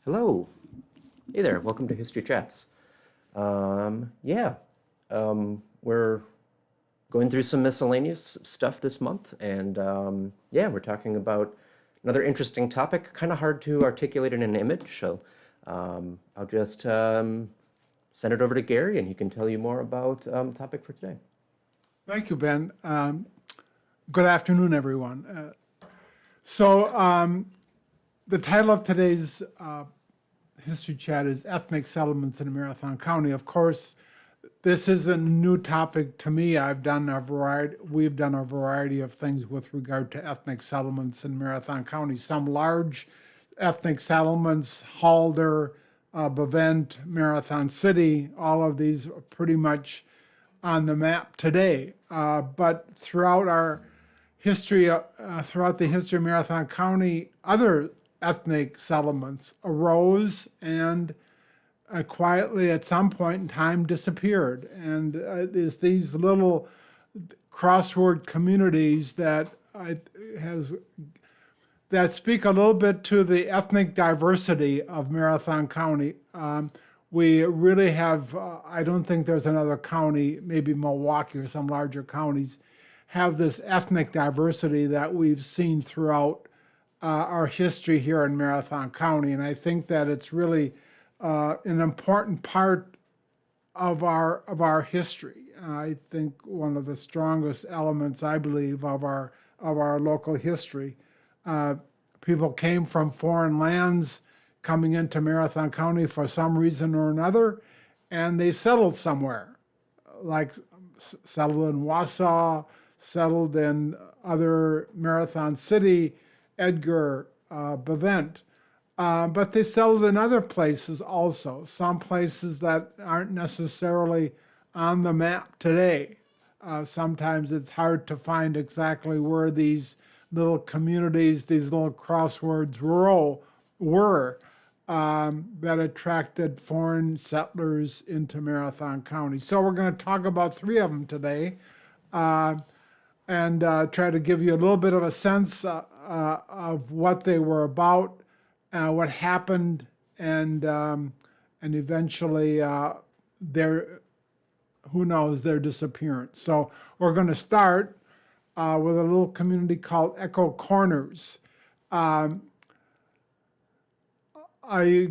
Hello. Hey there. Welcome to History Chats. Yeah, we're going through some miscellaneous stuff this month, and yeah, we're talking about another interesting topic, kind of hard to articulate in an image, so I'll just send it over to Gary, and he can tell you more about the topic for today. Thank you, Ben. Good afternoon, everyone. The title of today's History Chat is Ethnic Settlements in Marathon County. Of course, this is a new topic to me. We've done a variety of things with regard to ethnic settlements in Marathon County. Some large ethnic settlements, Halder, Bevent, Marathon City, all of these are pretty much on the map today. But throughout our history, throughout the history of Marathon County, other ethnic settlements arose and quietly at some point in time disappeared. And it is these little crossword communities that speak a little bit to the ethnic diversity of Marathon County. We really have, I don't think there's another county, maybe Milwaukee or some larger counties, have this ethnic diversity that we've seen throughout our history here in Marathon County. And I think that it's really an important part of our history. I think one of the strongest elements, I believe, of our local history. People came from foreign lands coming into Marathon County for some reason or another, and they settled somewhere, like settled in Wausau, settled in other Marathon City, Edgar, Bevent. But they settled in other places also, some places that aren't necessarily on the map today. Sometimes it's hard to find exactly where these little communities, these little crosswords were that attracted foreign settlers into Marathon County. So we're going to talk about three of them today and try to give you a little bit of a sense of what they were about, what happened, and eventually their disappearance. So we're going to start with a little community called Echo Corners. I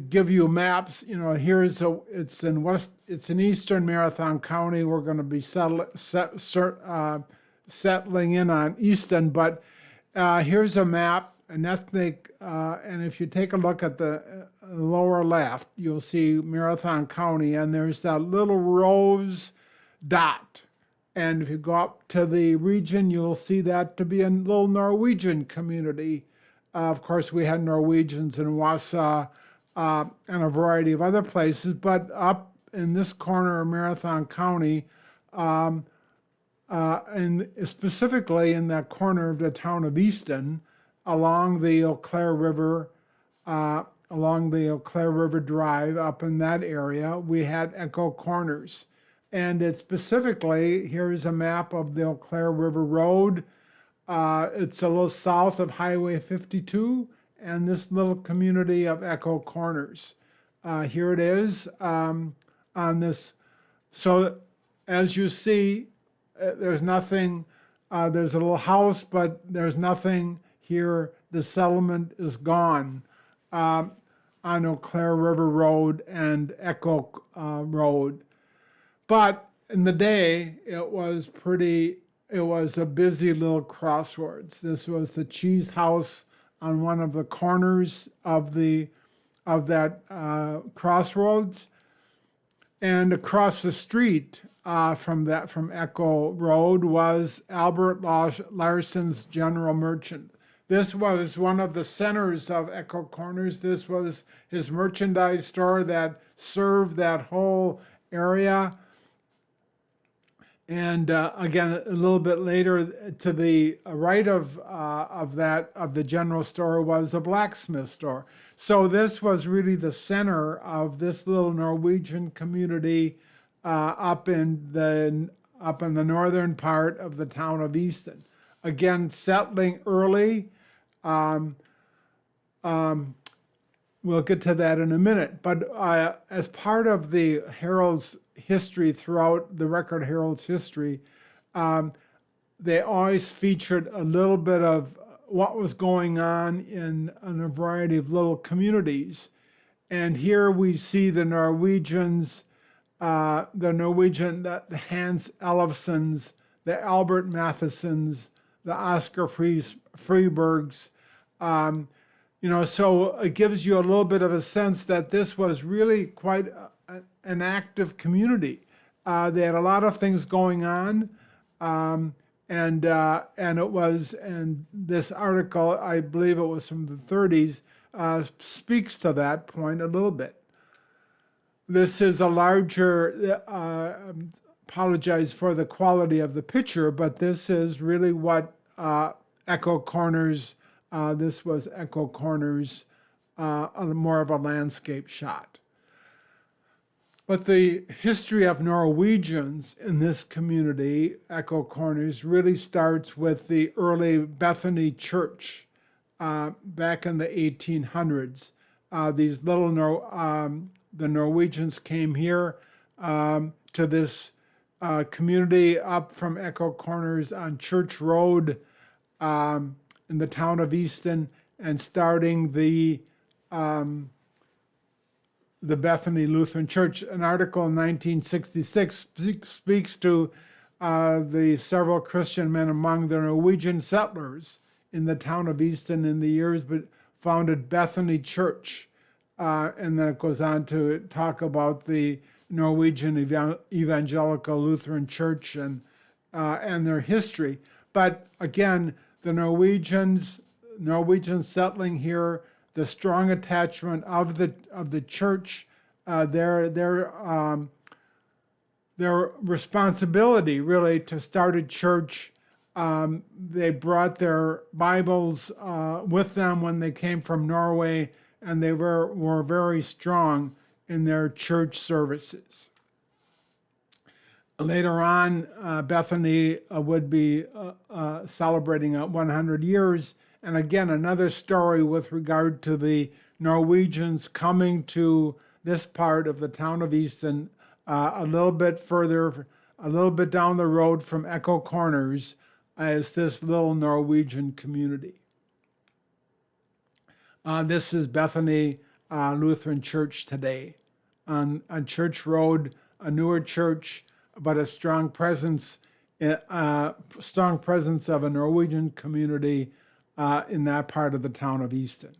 give you maps. You know, it's in eastern Marathon County. We're going to be settling in on Easton, but here's a map, an ethnic, and if you take a look at the lower left, you'll see Marathon County, and there's that little rose dot. And if you go up to the region, you'll see that to be a little Norwegian community. Of course, we had Norwegians in Wausau and a variety of other places, but up in this corner of Marathon County, and specifically in that corner of the town of Easton, along the Eau Claire River along the Eau Claire River Drive up in that area, we had Echo Corners. And it specifically, here's a map of the Eau Claire River Road. It's a little south of Highway 52 and this little community of Echo Corners. Here it is on this. So as you see, there's nothing, there's a little house, but there's nothing here. The settlement is gone on Eau Claire River Road and Echo Road. But in the day, it was a busy little crossroads. This was the cheese house on one of the corners of that crossroads. And across the street from Echo Road was Albert Larson's General Merchant. This was one of the centers of Echo Corners. This was his merchandise store that served that whole area. And again, a little bit later, to the right of the general store was a blacksmith store. So this was really the center of this little Norwegian community up in the northern part of the town of Easton. Again, settling early. We'll get to that in a minute. But as part of the Herald's history, throughout the Record Herald's history, they always featured a little bit of what was going on in a variety of little communities. And here we see the Norwegians, the Hans Ellefsons, the Albert Mathesons, the Oscar Freebergs. So it gives you a little bit of a sense that this was really quite an active community. They had a lot of things going on, and this article, I believe it was from the 30s, speaks to that point a little bit. This is a larger, apologize for the quality of the picture, but this is really what Echo Corners, this was Echo Corners, more of a landscape shot. But the history of Norwegians in this community, Echo Corners, really starts with the early Bethany Church back in the 1800s. These little the Norwegians came here to this community up from Echo Corners on Church Road in the town of Easton, and starting the Bethany Lutheran Church. An article in 1966 speaks to the several Christian men among the Norwegian settlers in the town of Easton in the years, but founded Bethany Church. And then it goes on to talk about the Norwegian Evangelical Lutheran Church and their history. But again, the Norwegians settling here, the strong attachment of the church, their responsibility really to start a church. They brought their Bibles with them when they came from Norway, and they were very strong in their church services. Later on, Bethany would be celebrating 100 years. And again, another story with regard to the Norwegians coming to this part of the town of Easton, a little bit further, a little bit down the road from Echo Corners, as this little Norwegian community. This is Bethany Lutheran Church today. On Church Road, a newer church, but a strong presence of a Norwegian community in that part of the town of Easton.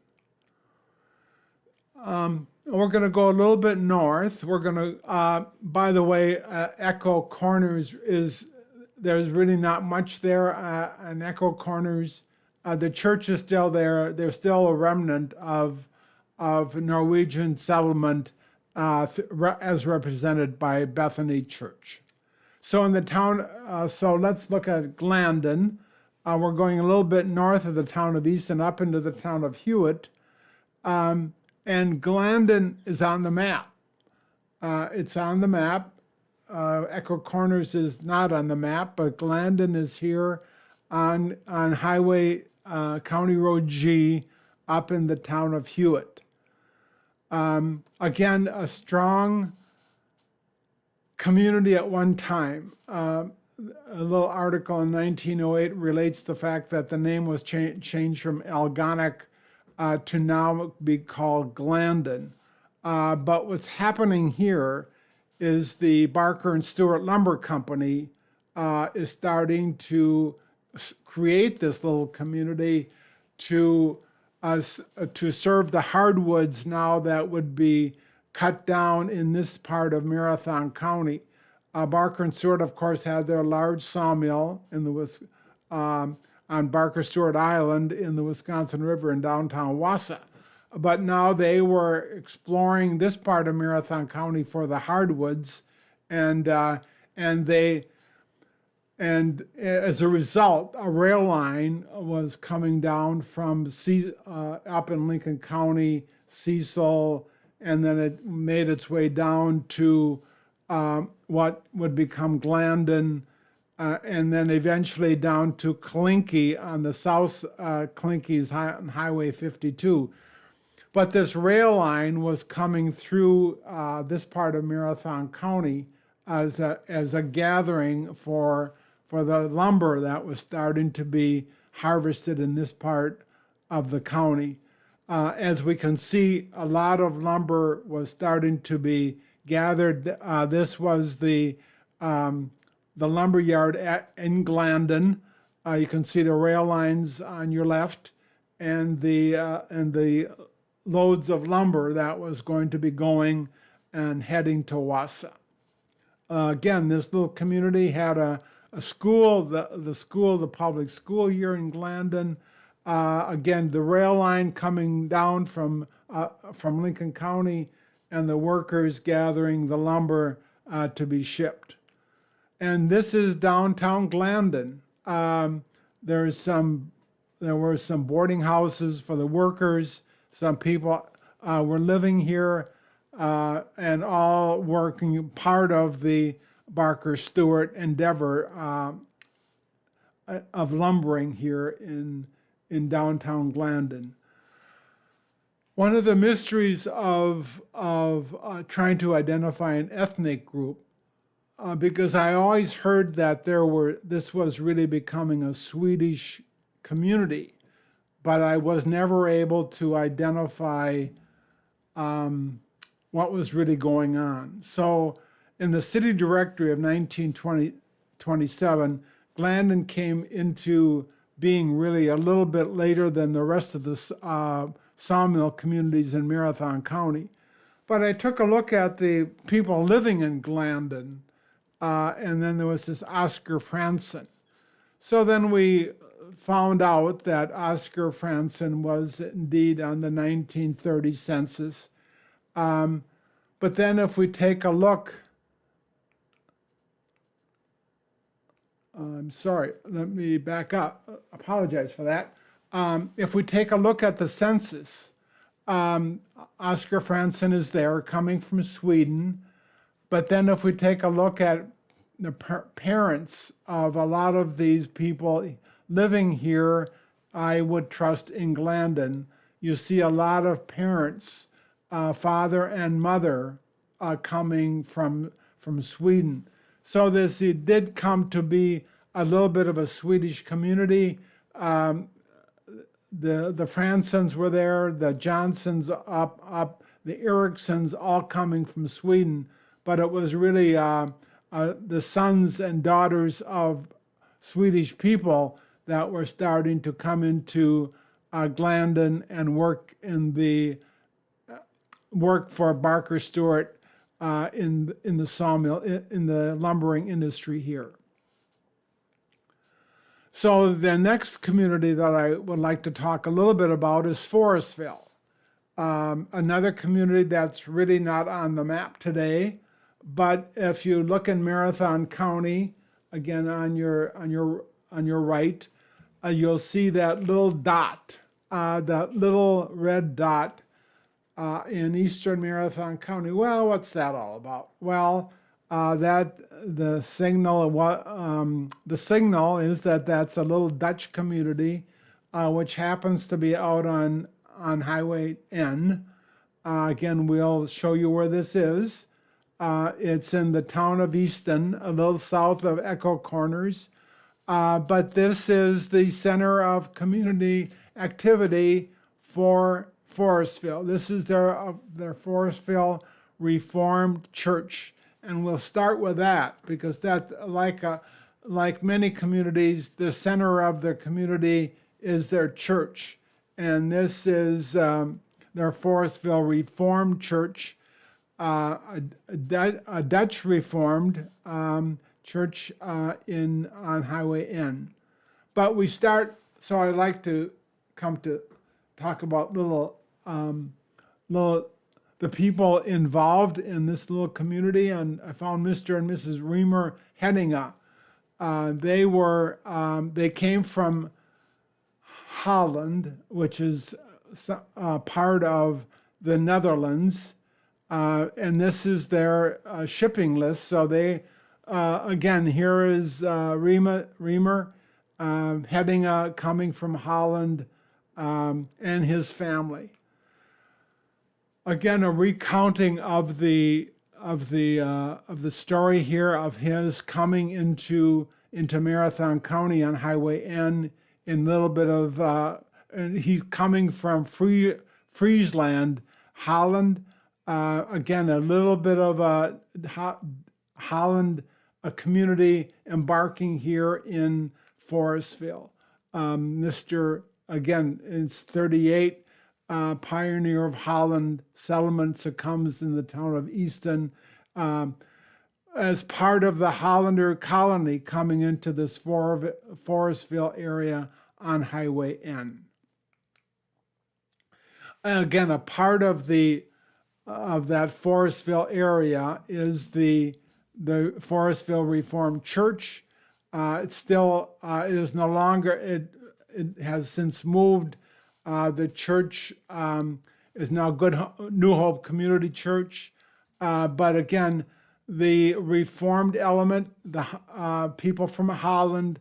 We're going to go a little bit north. We're going to, by the way, Echo Corners there's really not much there on Echo Corners. The church is still there. There's still a remnant of Norwegian settlement as represented by Bethany Church. So in the town, so let's look at Glandon. We're going a little bit north of the town of Easton, up into the town of Hewitt. And Glandon is on the map. It's on the map. Echo Corners is not on the map, but Glandon is here on Highway County Road G up in the town of Hewitt. Again, a strong community at one time. A little article in 1908 relates the fact that the name was changed from Algonquin to now be called Glandon. But what's happening here is the Barker and Stewart Lumber Company is starting to create this little community to serve the hardwoods now that would be cut down in this part of Marathon County. Barker and Stewart, of course, had their large sawmill in the on Barker Stewart Island in the Wisconsin River in downtown Wausau. But now they were exploring this part of Marathon County for the hardwoods, and as a result, a rail line was coming down from up in Lincoln County, Cecil, and then it made its way down to what would become Glandon, and then eventually down to Clinky on the south. Clinky's on Highway 52. But this rail line was coming through this part of Marathon County as a gathering for the lumber that was starting to be harvested in this part of the county. As we can see, a lot of lumber was starting to be gathered. This was the lumber yard in Glandon. You can see the rail lines on your left, and the loads of lumber that was going to be going and heading to Wausau. Again, this little community had a school, the public school here in Glandon. Again, the rail line coming down from Lincoln County, and the workers gathering the lumber to be shipped. And this is downtown Glandon. There were some boarding houses for the workers. Some people were living here and all working part of the Barker Stewart endeavor of lumbering here in downtown Glandon. One of the mysteries of trying to identify an ethnic group, because I always heard that this was really becoming a Swedish community, but I was never able to identify what was really going on. So in the city directory of 1927, Glandon came into being really a little bit later than the rest of the sawmill communities in Marathon County. But I took a look at the people living in Glandon, and then there was this Oscar Franson. So then we found out that Oscar Franson was indeed on the 1930 census. But then if we take a look, I'm sorry, let me back up. Apologize for that. If we take a look at the census, Oscar Franson is there coming from Sweden. But then if we take a look at the parents of a lot of these people living here, I would trust in Glandon, you see a lot of parents, father and mother, coming from Sweden. So it did come to be a little bit of a Swedish community. The Fransons were there, the Johnsons up, the Ericssons all coming from Sweden, but it was really the sons and daughters of Swedish people that were starting to come into Glandon and work for Barker Stewart in the sawmill, in the lumbering industry here. So the next community that I would like to talk a little bit about is Forestville. Another community that's really not on the map today, but if you look in Marathon County, again on your right, you'll see that little dot, that little red dot in eastern Marathon County. Well, what's that all about? Well, that the signal is that that's a little Dutch community, which happens to be out on Highway N. Again, we'll show you where this is. It's in the town of Easton, a little south of Echo Corners. But this is the center of community activity for Forestville. This is their Forestville Reformed Church. And we'll start with that because that, like many communities, the center of their community is their church. And this is their Forestville Reformed Church, a Dutch Reformed church on Highway N. But we start, so I'd like to come to talk about the people involved in this little community, and I found Mr. and Mrs. Reamer Henninga. They came from Holland, which is part of the Netherlands, and this is their shipping list. So they, again, here is Reamer Henninga coming from Holland, and his family. Again, a recounting of the story here of his coming into Marathon County on Highway N in a little bit of and he's coming from Friesland, Holland. Again, a little bit of Holland, a community embarking here in Forestville. Mr. Again, it's 38. Pioneer of Holland settlement succumbs in the town of Easton as part of the Hollander colony coming into this Forestville area on Highway N. Again, a part of that Forestville area is the Forestville Reformed Church. It's still, it is no longer, it has since moved. The church is now New Hope Community Church. But again, the Reformed element, the people from Holland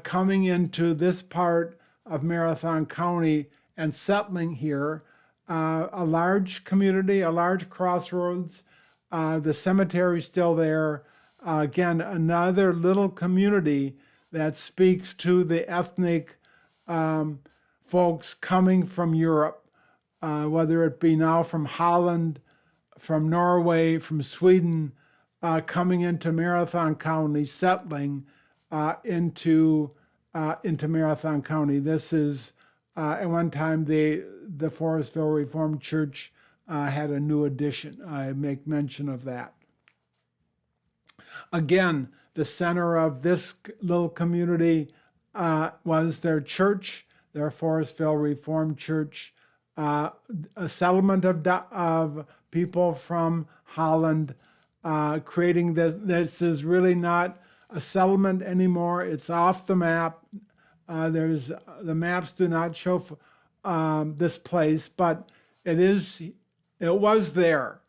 coming into this part of Marathon County and settling here, a large community, a large crossroads. The cemetery is still there. Again, another little community that speaks to the ethnic folks coming from Europe, whether it be now from Holland, from Norway, from Sweden, coming into Marathon County, settling into Marathon County. This is, at one time, the Forestville Reformed Church had a new addition. I make mention of that. Again, the center of this little community was their church, their Forestville Reformed Church, a settlement of people from Holland, creating this. This is really not a settlement anymore. It's off the map. The maps do not show this place, but it was there,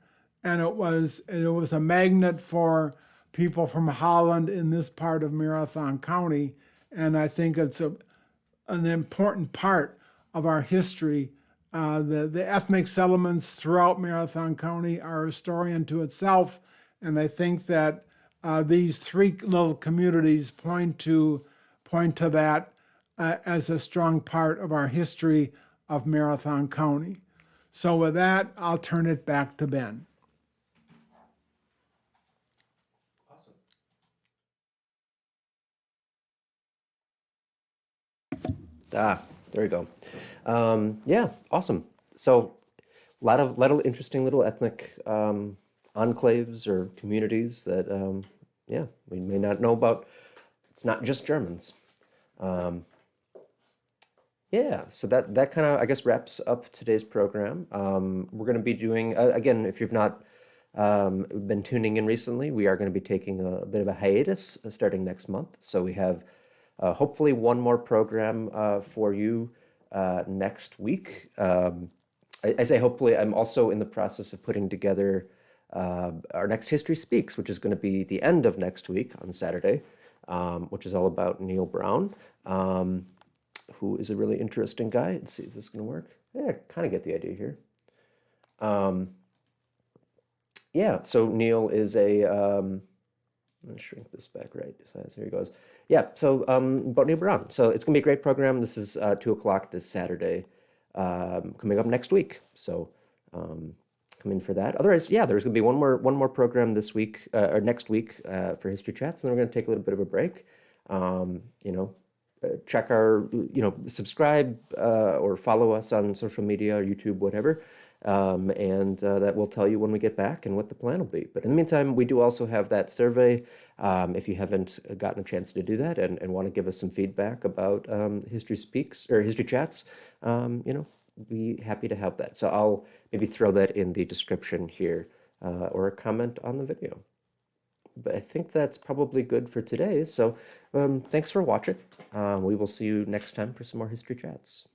and it was a magnet for people from Holland in this part of Marathon County, and I think it's an important part of our history. The ethnic settlements throughout Marathon County are a story unto itself, and I think that these three little communities point to that as a strong part of our history of Marathon County. So with that, I'll turn it back to Ben. There we go. Yeah, awesome. So a lot of interesting little ethnic enclaves or communities that, we may not know about. It's not just Germans. So that kind of, I guess, wraps up today's program. We're going to be doing, again, if you've not been tuning in recently, we are going to be taking a bit of a hiatus starting next month. So we have hopefully one more program for you next week. I say hopefully, I'm also in the process of putting together our next History Speaks, which is going to be the end of next week on Saturday, which is all about Neil Brown, who is a really interesting guy. Let's see if this is going to work. Yeah, I kind of get the idea here. Yeah, so Neil is a, I'm going to shrink this back right size. Here he goes. Yeah, so about Neil Brown. So it's going to be a great program. This is 2 o'clock this Saturday, coming up next week. So come in for that. Otherwise, yeah, there's going to be one more program this week or next week for History Chats, and then we're going to take a little bit of a break. You know, check our, subscribe or follow us on social media or YouTube, whatever. And that will tell you when we get back and what the plan will be. But in the meantime, we do also have that survey. If you haven't gotten a chance to do that and want to give us some feedback about History Speaks or History Chats, be happy to help that. So I'll maybe throw that in the description here or a comment on the video. But I think that's probably good for today. So thanks for watching. We will see you next time for some more History Chats.